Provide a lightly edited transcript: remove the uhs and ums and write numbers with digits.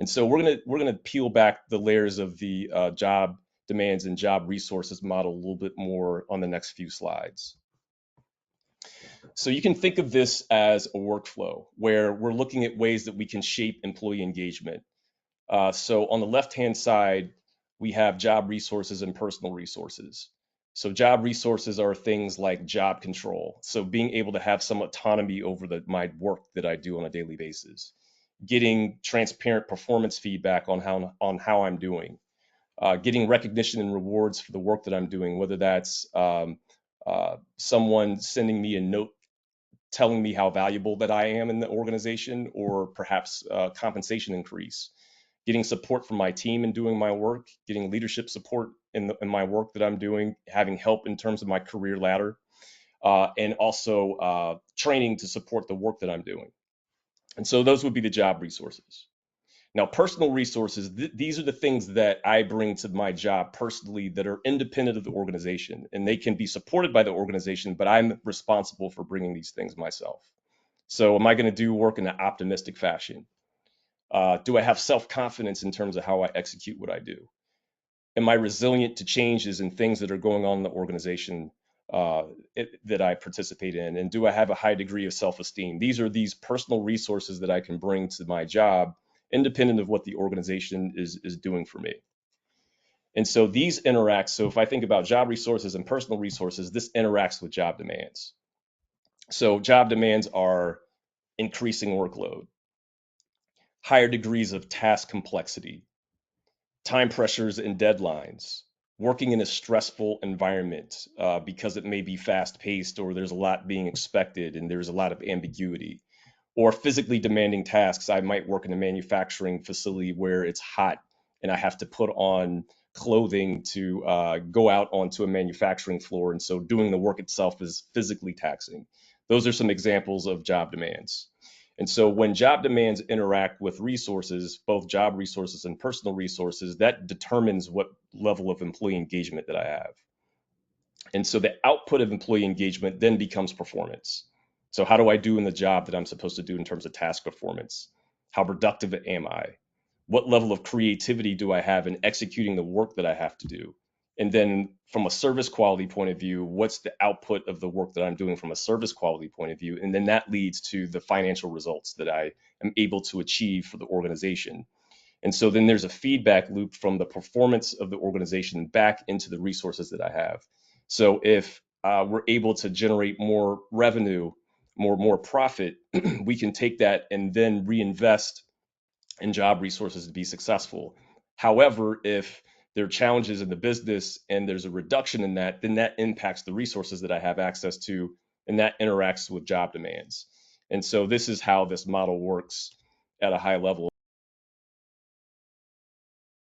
And so we're gonna peel back the layers of the job demands and job resources model a little bit more on the next few slides. So you can think of this as a workflow where we're looking at ways that we can shape employee engagement. So on the left-hand side, we have job resources and personal resources. So job resources are things like job control. So being able to have some autonomy over my work that I do on a daily basis, getting transparent performance feedback on how I'm doing, getting recognition and rewards for the work that I'm doing, whether that's someone sending me a note telling me how valuable that I am in the organization, or perhaps compensation increase, getting support from my team in doing my work, getting leadership support in my work that I'm doing, having help in terms of my career ladder, and also training to support the work that I'm doing. And so those would be the job resources. Now, personal resources, these are the things that I bring to my job personally that are independent of the organization, and they can be supported by the organization, but I'm responsible for bringing these things myself. So, am I going to do work in an optimistic fashion? Do I have self confidence in terms of how I execute what I do? Am I resilient to changes and things that are going on in the organization that I participate in? And do I have a high degree of self esteem? These are these personal resources that I can bring to my job, independent of what the organization is doing for me. And so these interact. So if I think about job resources and personal resources, this interacts with job demands. So job demands are increasing workload, higher degrees of task complexity, time pressures and deadlines, working in a stressful environment because it may be fast paced or there's a lot being expected and there's a lot of ambiguity, or physically demanding tasks. I might work in a manufacturing facility where it's hot and I have to put on clothing to go out onto a manufacturing floor. And so doing the work itself is physically taxing. Those are some examples of job demands. And so when job demands interact with resources, both job resources and personal resources, that determines what level of employee engagement that I have. And so the output of employee engagement then becomes performance. So how do I do in the job that I'm supposed to do in terms of task performance? How productive am I? What level of creativity do I have in executing the work that I have to do? And then from a service quality point of view, what's the output of the work that I'm doing from a service quality point of view? And then that leads to the financial results that I am able to achieve for the organization. And so then there's a feedback loop from the performance of the organization back into the resources that I have. So if we're able to generate more revenue, more profit, we can take that and then reinvest in job resources to be successful. However, if there are challenges in the business and there's a reduction in that, then that impacts the resources that I have access to, and that interacts with job demands. And so this is how this model works at a high level.